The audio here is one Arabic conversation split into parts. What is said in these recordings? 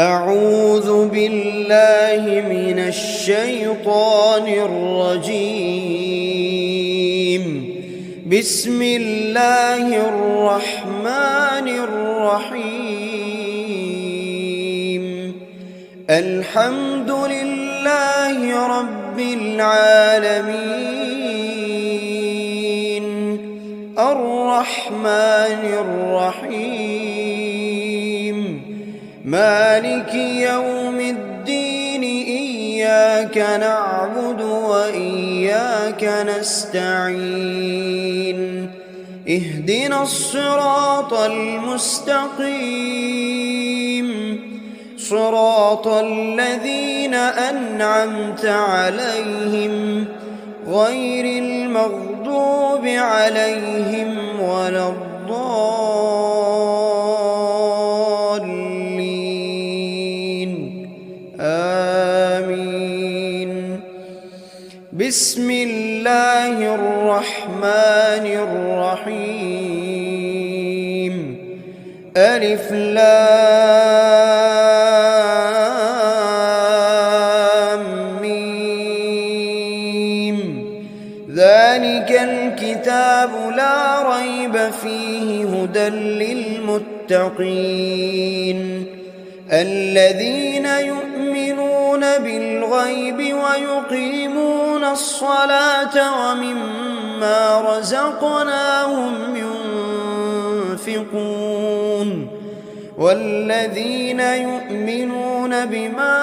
أعوذ بالله من الشيطان الرجيم. بسم الله الرحمن الرحيم. الحمد لله رب العالمين، الرحمن الرحيم، مالك يوم الدين. إياك نعبد وإياك نستعين. اهدنا الصراط المستقيم، صراط الذين أنعمت عليهم غير المغضوب عليهم ولا الضالين. آمين. بسم الله الرحمن الرحيم. ألف لام ميم. ذلك الكتاب لا ريب فيه هدى للمتقين، الذين يؤمنون بالغيب ويقيمون الصلاة ومما رزقناهم ينفقون، والذين يؤمنون بما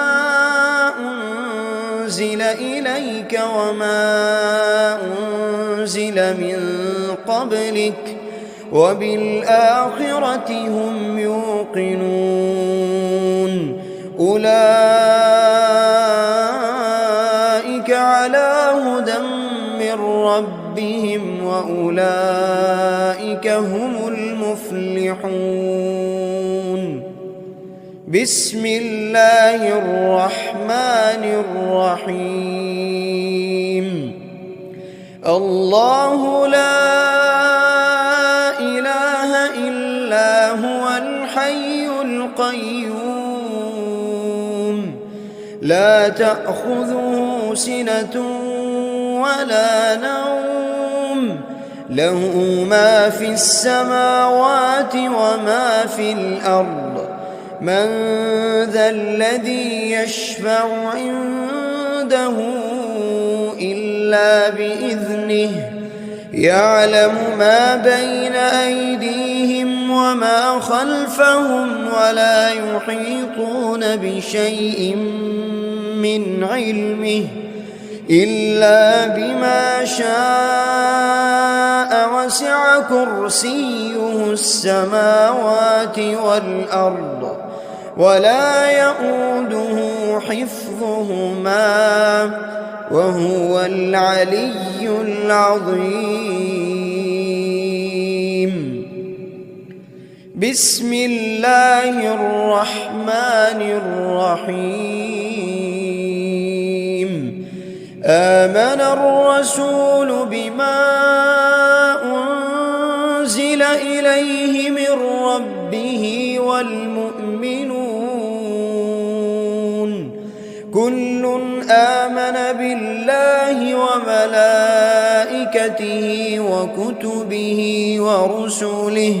أنزل إليك وما أنزل من قبلك وبالآخرة هم يوقنون. أولئك على هدى من ربهم وأولئك هم المفلحون. بسم الله الرحمن الرحيم. الله لا إله إلا هو الحي القيوم، لا تأخذه سنة ولا نوم، له ما في السماوات وما في الأرض. من ذا الذي يشفع عنده إلا بإذنه، يعلم ما بين أيديهم وما خلفهم ولا يحيطون بشيء من علمه إلا بما شاء، وسع كرسيه السماوات والأرض ولا يؤوده حفظهما وهو العلي العظيم. بسم الله الرحمن الرحيم. آمن الرسول بما أنزل إليه من ربه والمؤمنون، كل آمن بالله وملائكته وكتبه ورسله،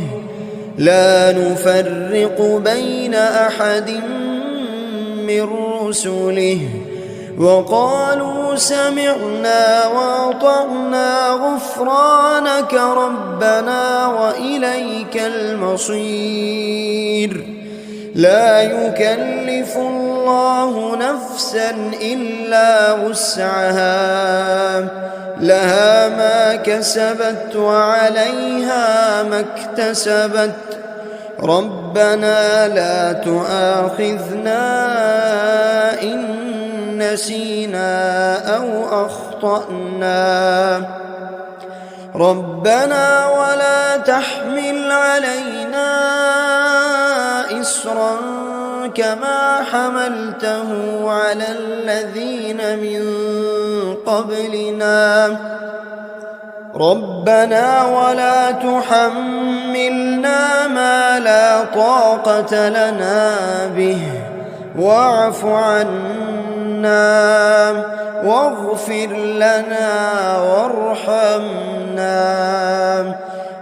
لا نفرق بين أحد من رسله، وقالوا سمعنا وأطعنا غفرانك ربنا وإليك المصير. لا يكلف الله نفسا إلا وسعها، لها ما كسبت وعليها ما اكتسبت. ربنا لا تؤاخذنا إن نسينا أو أخطأنا، ربنا ولا تحمل علينا إصرا كما حملته على الذين من قبلنا، ربنا ولا تحملنا ما لا طاقة لنا به واعف عنا واغفر لنا وارحمنا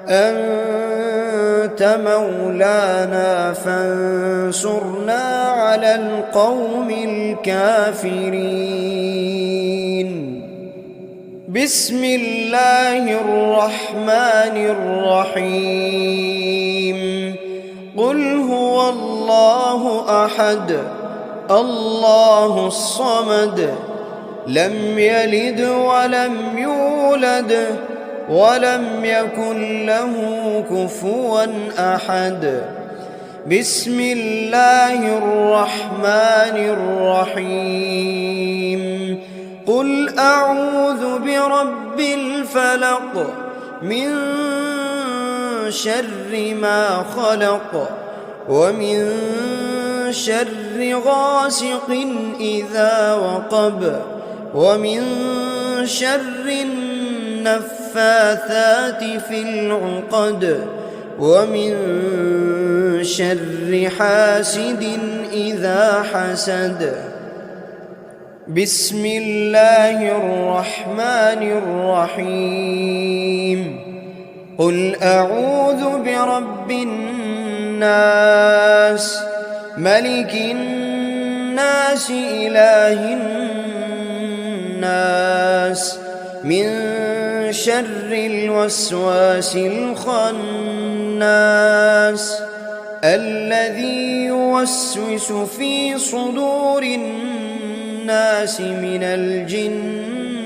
أنت مولانا فانصرنا على القوم الكافرين. بسم الله الرحمن الرحيم. قل هو الله أحد الله الصمد لم يلد ولم يولد ولم يكن له كفوا أحد. بسم الله الرحمن الرحيم. قل أعوذ برب الفلق من شر ما خلق ومن شر غاسق إذا وقب ومن شر النفاثات في العقد ومن شر حاسد إذا حسد. بسم الله الرحمن الرحيم. قل أعوذ برب الناس ملك الناس إله الناس من شر الوسواس الخناس الذي يوسوس في صدور الناس من الجنة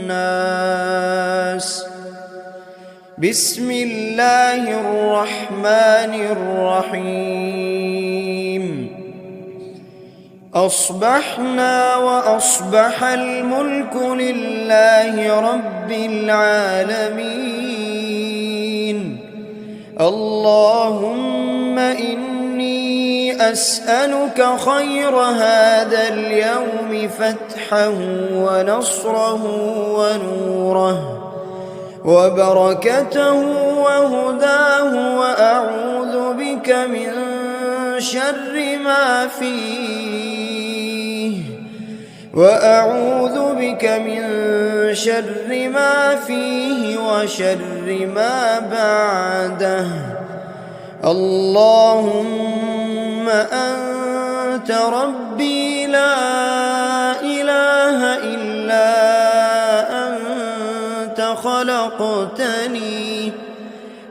والناس. بسم الله الرحمن الرحيم. أصبحنا وأصبح الملك لله رب العالمين. اللهم إني أسألك خير هذا اليوم فتحه ونصره ونوره وبركته وهداه وأعوذ بك من شر ما فيه وشر ما بعده. اللهم أنت ربي لا إله إلا أنت خلقتني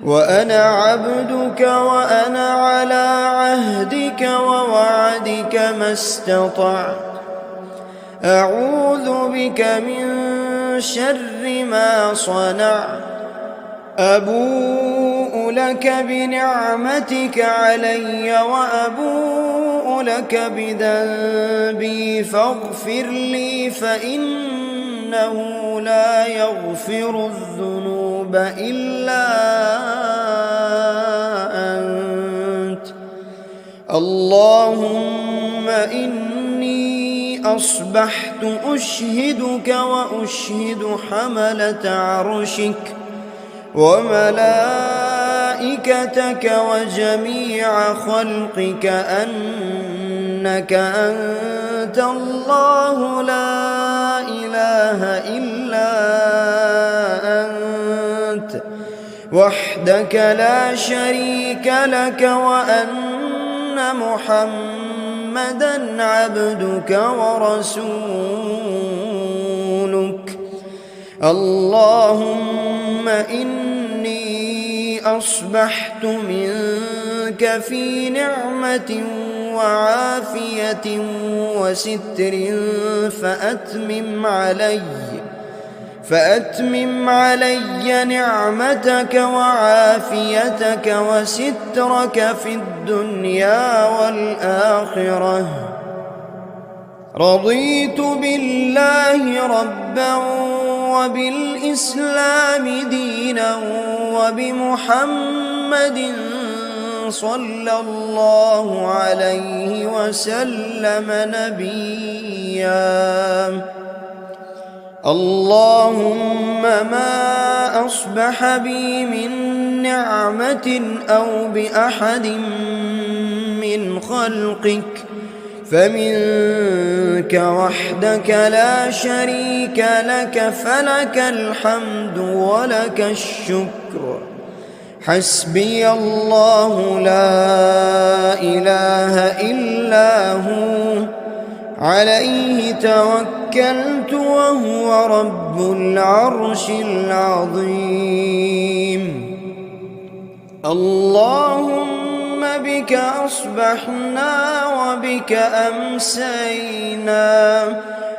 وأنا عبدك وأنا على عهدك ووعدك ما استطعت. أعوذ بك من شر ما صنعت. أبوء لك بنعمتك علي وأبوء لك بذنبي فاغفر لي فإنه لا يغفر الذنوب إلا أنت. اللهم إني أصبحت أشهدك وأشهد حملة عرشك وملائكتك وجميع خلقك أنك أنت الله لا إله إلا أنت وحدك لا شريك لك وأن محمدًا عبدك ورسولك. اللهم إني أصبحت منك في نعمة وعافية وستر فأتمم علي نعمتك وعافيتك وسترك في الدنيا والآخرة. رضيت بالله ربا وبالإسلام دينا وبمحمد صلى الله عليه وسلم نبيا. اللهم ما أصبح بي من نعمة أو بأحد من خلقك فمنك وحدك لا شريك لك فلك الحمد ولك الشكر. حسبي الله لا إله إلا هو عليه توكلت وهو رب العرش العظيم. اللهم بك أصبحنا وبك أمسينا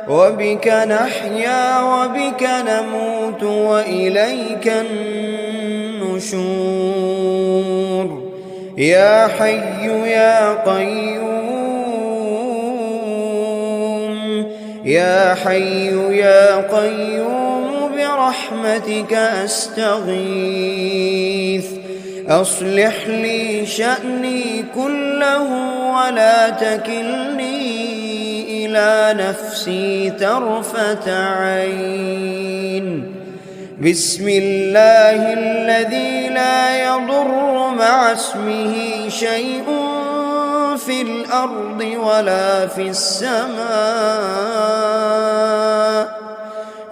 وبك نحيا وبك نموت وإليك النشور. يا حي يا قيوم يا حي يا قيوم برحمتك أستغيث. أصلح لي شأني كله ولا تكلني إلى نفسي طرفة عين. بسم الله الذي لا يضر مع اسمه شيء في الأرض ولا في السماء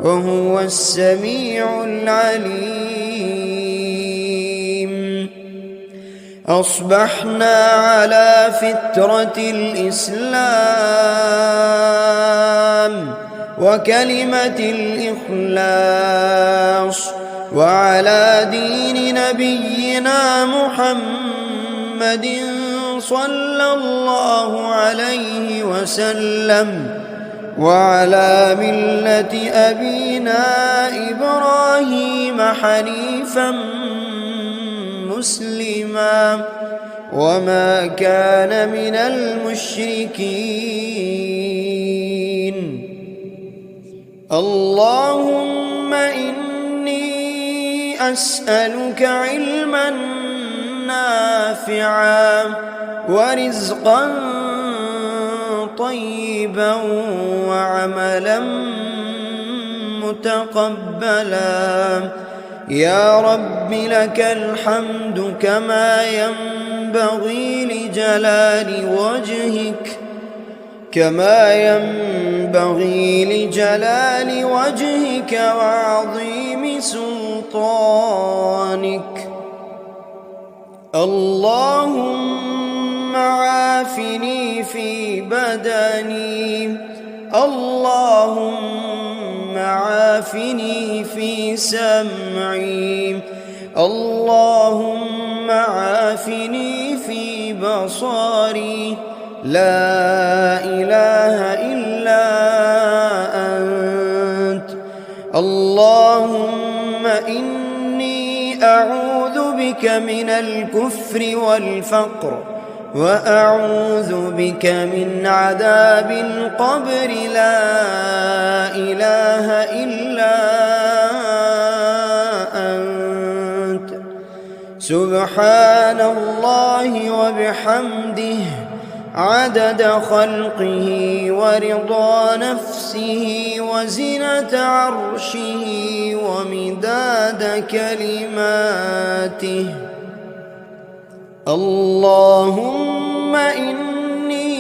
وهو السميع العليم. أصبحنا على فطرة الإسلام وكلمة الإخلاص وعلى دين نبينا محمد صلى الله عليه وسلم وعلى ملة أبينا إبراهيم حنيفا مسلما وما كان من المشركين. اللهم إني أسألك علما نافعا ورزقا طيبا وعملا متقبلا. يا رب لك الحمد كما ينبغي لجلال وجهك وعظيم سلطانك. اللهم عافني في بدني اللهم عافني في سمعي اللهم عافني في بصري. لا إله إلا أنت. اللهم إني أعوذ بك من الكفر والفقر وأعوذ بك من عذاب القبر. لا إله إلا أنت. سبحان الله وبحمده عدد خلقه ورضا نفسه وزنة عرشه ومداد كلماته. اللهم إني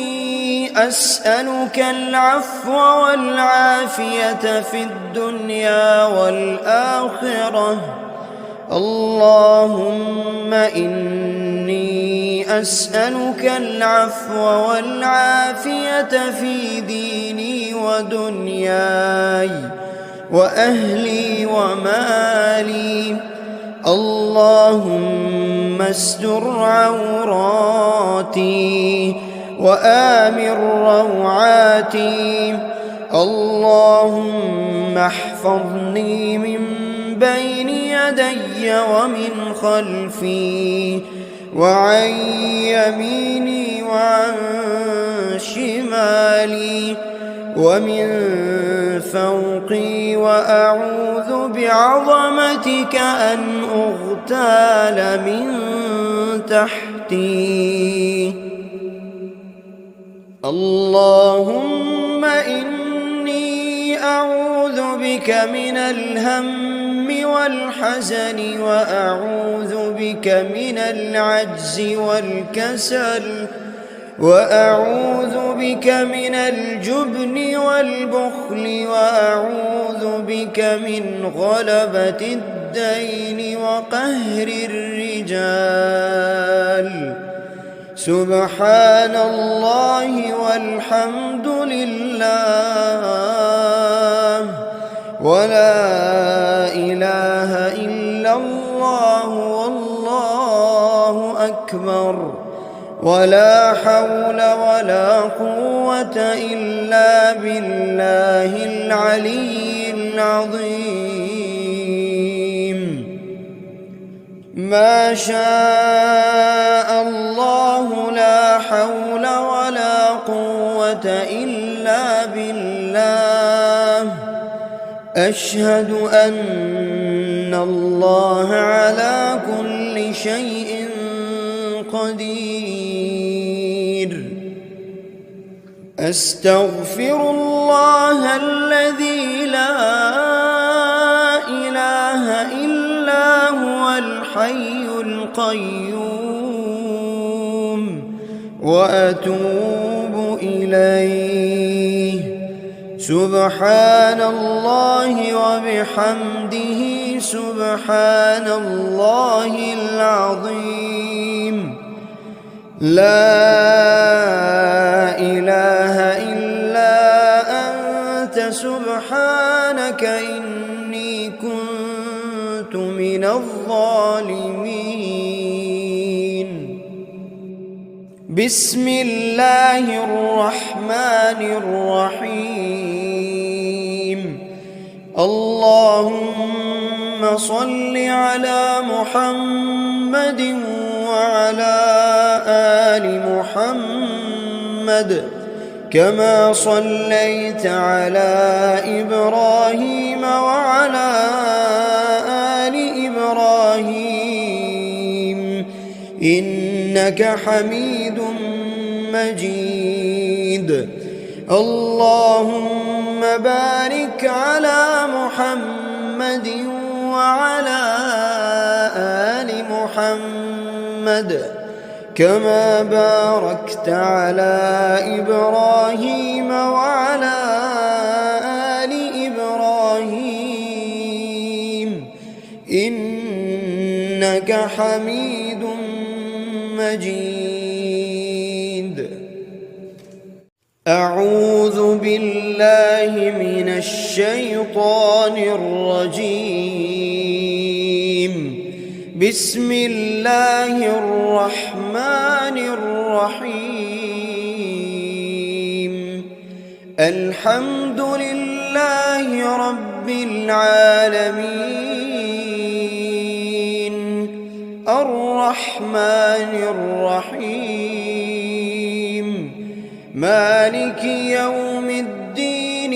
أسألك العفو والعافية في الدنيا والآخرة. اللهم إني أسألك العفو والعافية في ديني ودنياي وأهلي ومالي. اللهم استر عوراتي وآمن روعاتي. اللهم احفظني من بين يدي ومن خلفي وعن يميني وعن شمالي ومن فوقي وأعوذ بعظمتك أن أغتال من تحتي. اللهم إني أعوذ بك من الهم والحزن وأعوذ بك من العجز والكسل وأعوذ بك من الجبن والبخل وأعوذ بك من غلبة الدين وقهر الرجال. سبحان الله والحمد لله ولا إله إلا الله والله أكبر ولا حول ولا قوة إلا بالله العلي العظيم. ما شاء الله لا حول ولا قوة إلا بالله. أشهد أن الله على كل شيء قدير. أستغفر الله الذي لا إله إلا هو الحي القيوم وأتوب إليه. سبحان الله وبحمده سبحان الله العظيم. لا إله إلا أنت سبحانك إني كنت من الظالمين. بسم الله الرحمن الرحيم. اللهم صل على محمد وعلى آل محمد كما صليت على إبراهيم وعلى آل إبراهيم إنك حميد مجيد. اللهم بارك على محمد وعلى آل محمد كما باركت على إبراهيم وعلى آل إبراهيم إنك حميد مجيد. أعوذ بالله من الشيطان الرجيم. بسم الله الرحمن الرحيم. الحمد لله رب العالمين الرحمن الرحيم مالك يوم الدين.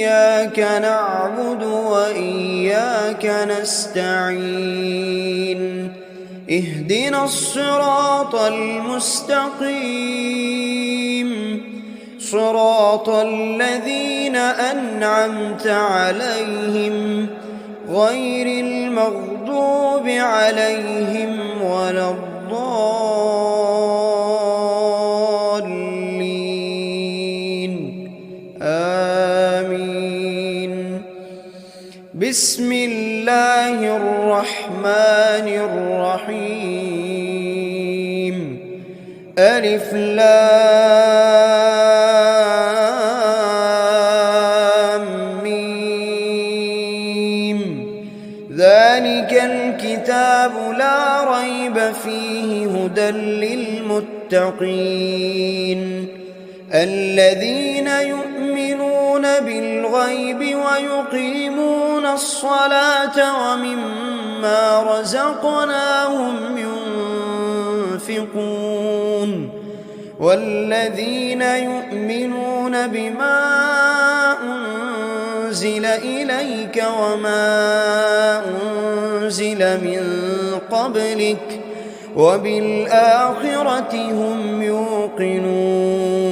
إياك نعبد وإياك نستعين. اهدنا الصراط المستقيم صراط الذين أنعمت عليهم غير المغضوب عليهم ولا الضالين. آمين. بسم الله الرحمن الرحيم. ألف لام ميم. ذلك الكتاب لا ريب فيه هدى للمتقين الذين يؤمنون بالغيب ويقيمون الصلاة ومما رزقناهم ينفقون والذين يؤمنون بما أنزل إليك وما أنزل من قبلك وبالآخرة هم يوقنون.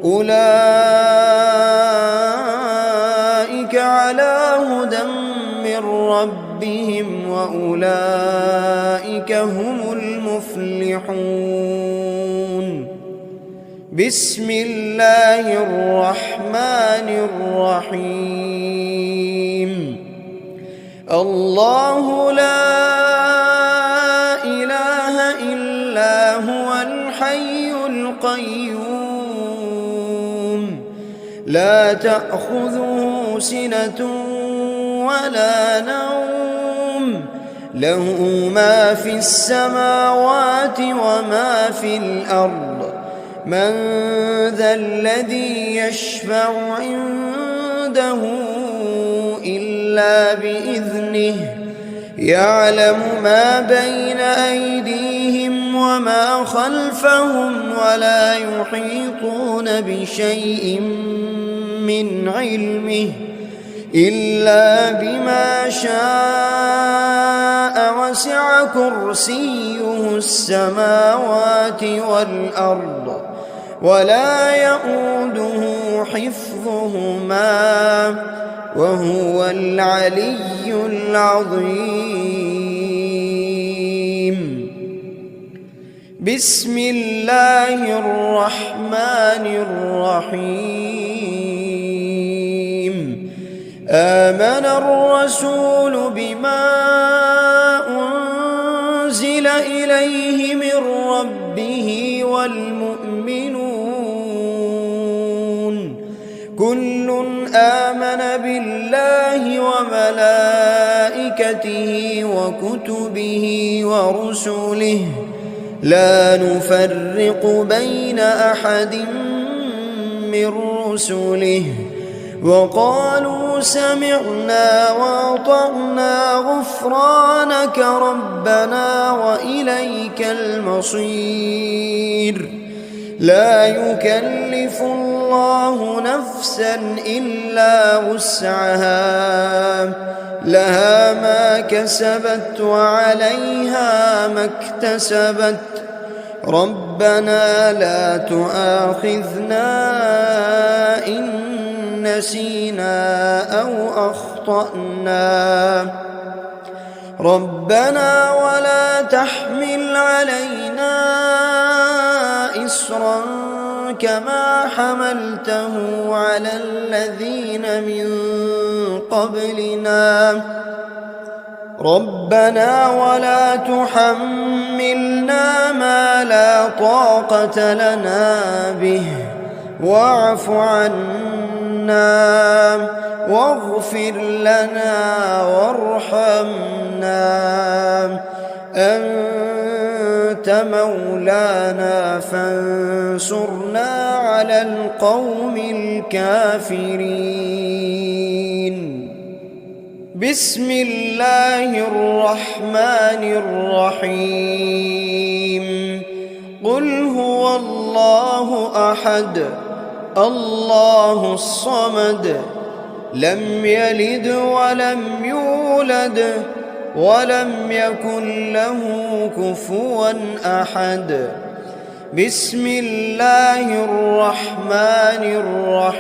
أولئك على هدى من ربهم وأولئك هم المفلحون. بسم الله الرحمن الرحيم الله لا إله إلا هو الحي القيوم لا تأخذه سنة ولا نوم له ما في السماوات وما في الأرض من ذا الذي يشفع عنده إلا بإذنه يعلم ما بين أيديهم وما خلفهم ولا يحيطون بشيء من علمه إلا بما شاء وسع كرسيه السماوات والأرض ولا يؤوده حفظهما وهو العلي العظيم بسم الله الرحمن الرحيم آمن الرسول بما أنزل إليه من ربه والمؤمنون كل آمن بالله وملائكته وكتبه ورسله لا نفرق بين أحد من رسله وقالوا سمعنا وأطعنا غفرانك ربنا وإليك المصير لا يكلف الله نفسا إلا وسعها لها ما كسبت وعليها ما اكتسبت ربنا لا تؤاخذنا إن نسينا أو أخطأنا ربنا ولا تحمل علينا إصرا كما حملته على الذين من قبلنا ربنا ولا تحملنا ما لا طاقة لنا به واعف عنا واغفر لنا وارحمنا أنت مولانا فانصرنا على القوم الكافرين بسم الله الرحمن الرحيم قل هو الله أحد الله الصمد لم يلد ولم يولد ولم يكن له كفوا أحد بسم الله الرحمن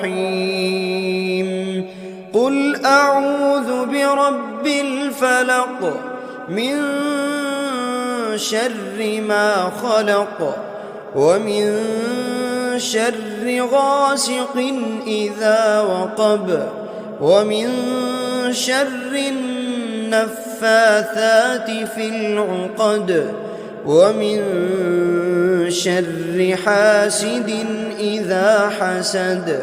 الرحيم قل أعوذ برب الفلق من شر ما خلق ومن شر غاسق إذا وقب ومن شر النفاثات في العقد ومن شر حاسد إذا حسد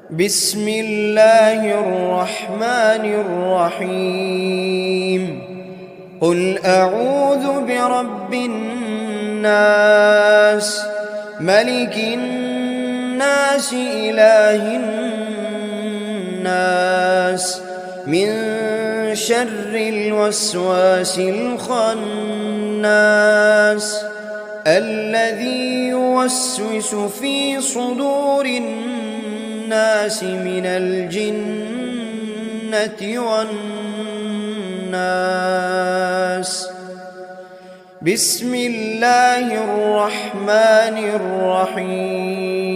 بسم الله الرحمن الرحيم قل أعوذ برب الناس ملك الناس إله الناس من شر الوسواس الخناس الذي يوسوس في صدور الناس من الجنة والناس بسم الله الرحمن الرحيم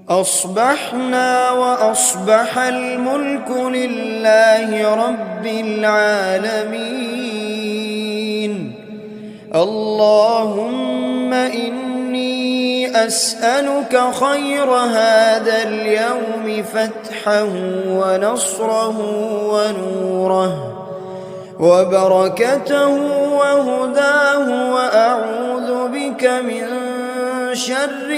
أصبحنا وأصبح الملك لله رب العالمين اللهم إني أسألك خير هذا اليوم فتحه ونصره ونوره وبركته وهداه، وأعوذ بك من شر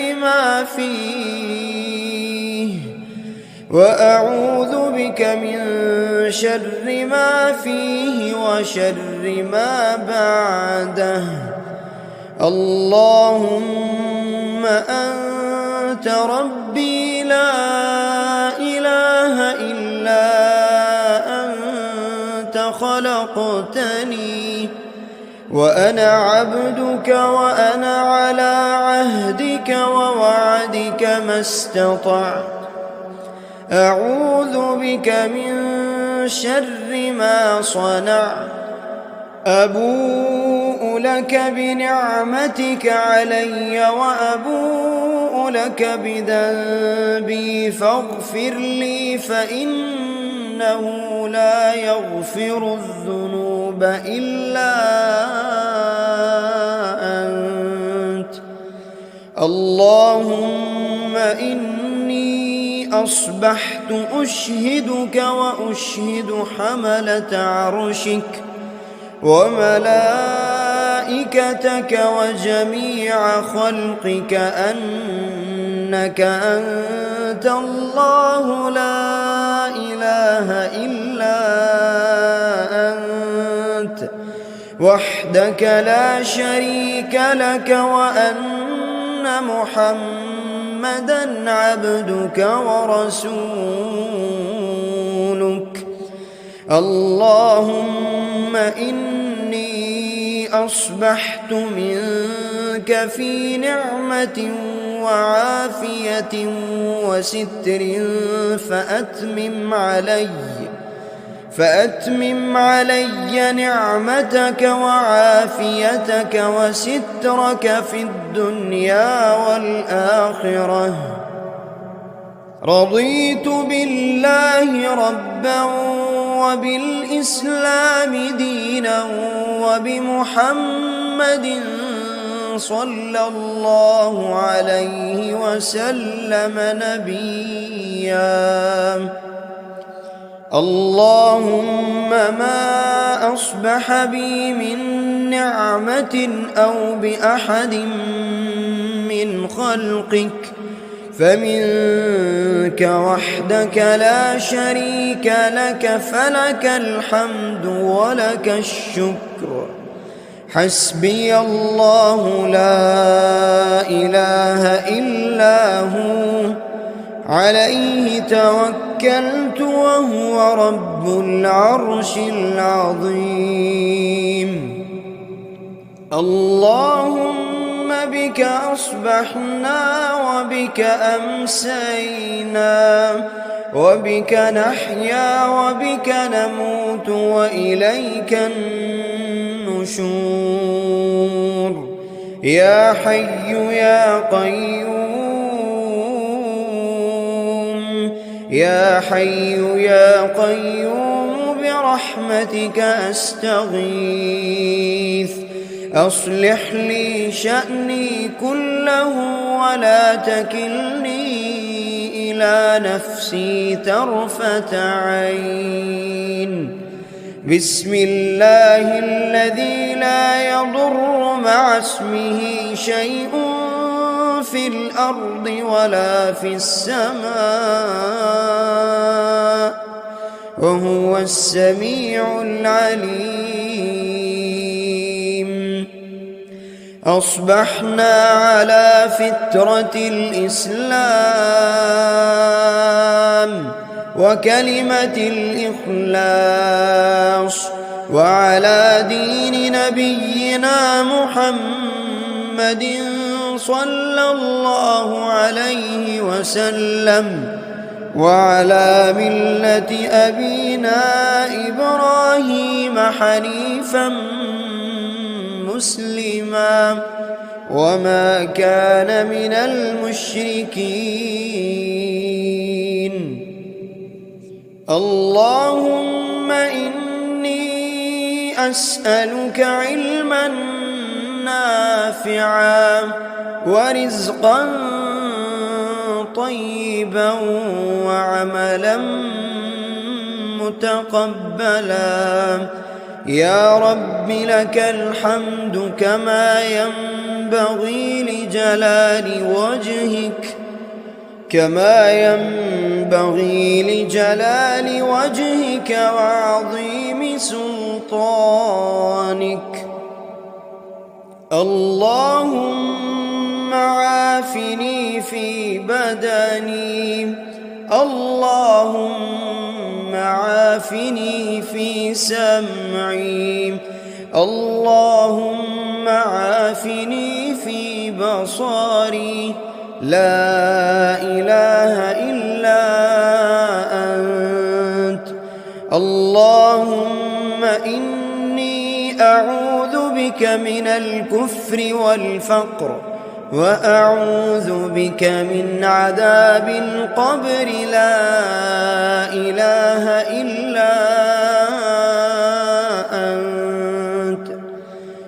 ما فيه وشر ما بعده. اللهم أنت ربي لا إله إلا أنت خلقتني وأنا عبدك وأنا على عهدك ووعدك ما استطعت. أعوذ بك من شر ما صنعت. أبوء لك بنعمتك علي وأبوء لك بذنبي فاغفر لي فإنه لا يغفر الذنوب إلا أنت. اللهم إني أصبحت أشهدك وأشهد حملة عرشك وملائكتك وجميع خلقك أنك أنت الله لا إله إلا أنت وحدك لا شريك لك، وأن محمدًا عبدك ورسولك. اللهم إني أصبحت منك في نعمة وعافية وستر فأتمم علي نعمتك وعافيتك وسترك في الدنيا والآخرة. رضيت بالله ربا وبالإسلام دينا وبمحمد صلى الله عليه وسلم نبيا. اللهم ما أصبح بي من نعمة أو بأحد من خلقك فمنك وحدك لا شريك لك، فلك الحمد ولك الشكر. حسبي الله لا إله إلا هو عليه توكلت وهو رب العرش العظيم. اللهم بك أصبحنا وبك أمسينا وبك نحيا وبك نموت وإليك النشور. يا حي يا قيوم، يا حي يا قيوم برحمتك أستغيث. أصلح لي شأني كله ولا تكلني إلى نفسي طرفة عين. بسم الله الذي لا يضر مع اسمه شيء في الأرض ولا في السماء وهو السميع العليم. أصبحنا على فطرة الإسلام وكلمة الإخلاص وعلى دين نبينا محمد صلى الله عليه وسلم وعلى ملة أبينا إبراهيم حنيفا مسلما وما كان من المشركين. اللهم إني أسألك علما نافعا نافعا ورزقا طيبا وعملا متقبلا. يا رب لك الحمد كما ينبغي لجلال وجهك وعظيم سلطانك. اللهم عافني في بدني، اللهم عافني في سمعي، اللهم عافني في بصري. لا إله إلا أنت. اللهم إني أعوذ بك من الكفر والفقر، وأعوذ بك من عذاب القبر. لا إله إلا أنت.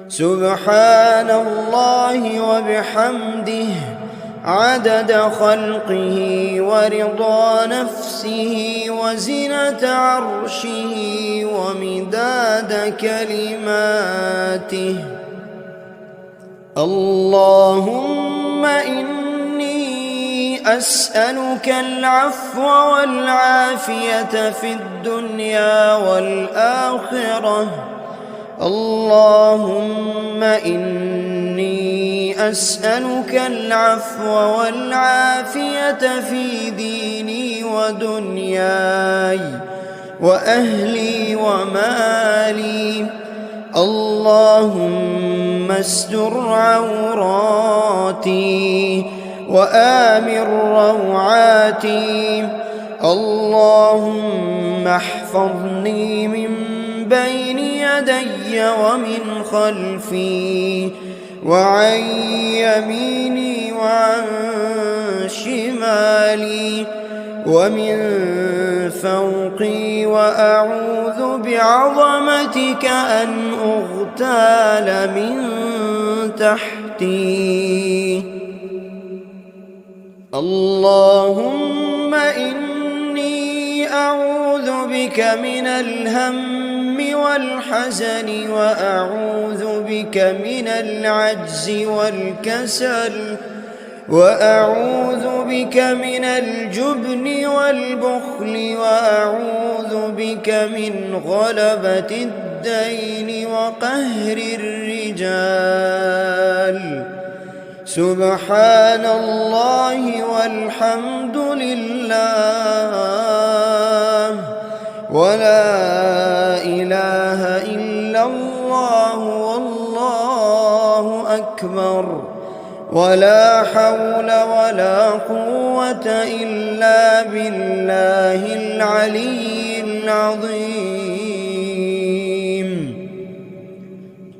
سبحان الله وبحمده عدد خلقه ورضا نفسه وزنة عرشه ومداد كلماته. اللهم إني أسألك العفو والعافية في الدنيا والآخرة. اللهم إني أسألك العفو والعافية في ديني ودنياي وأهلي ومالي. اللهم استر عوراتي وآمن روعاتي. اللهم احفظني من بين يدي ومن خلفي وعن يميني وعن شمالي ومن فوقي، وأعوذ بعظمتك أن أغتال من تحتي. اللهم إني أعوذ بك من الهم والحزن، وأعوذ بك من العجز والكسل، وأعوذ بك من الجبن والبخل، وأعوذ بك من غلبة الدين وقهر الرجال. سبحان الله والحمد لله ولا إله إلا الله والله أكبر، ولا حول ولا قوة إلا بالله العلي العظيم.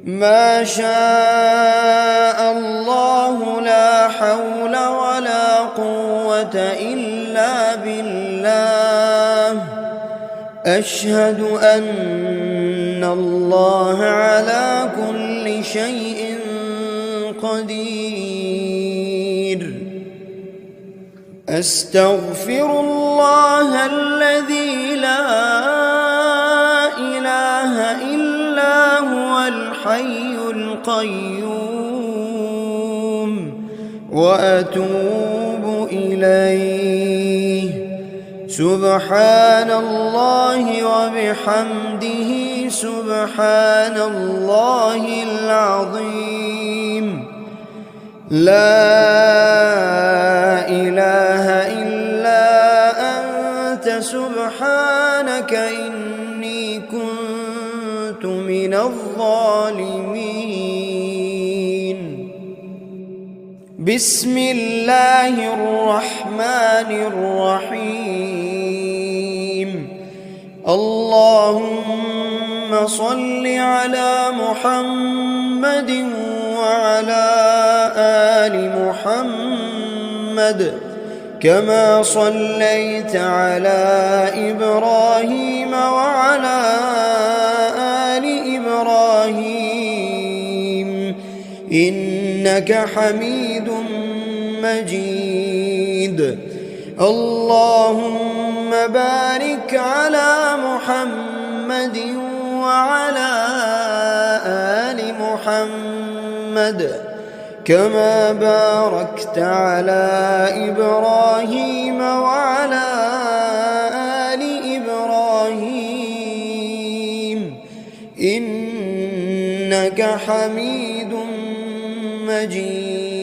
ما شاء الله لا حول ولا قوة إلا بالله. أشهد أن الله على كل شيء قدير. أستغفر الله الذي لا إله إلا هو الحي القيوم، وأتوب إليه. سبحان الله وبحمده سبحان الله العظيم. لا إله إلا أنت سبحانك إني كنت من الظالمين. بسم الله الرحمن الرحيم. اللهم صل على محمد وعلى آل محمد كما صليت على إبراهيم وعلى آل إبراهيم إنك حميد مجيد. اللهم بارك على محمد وعلى آل محمد كما باركت على إبراهيم وعلى آل إبراهيم إنك حميد مجيد.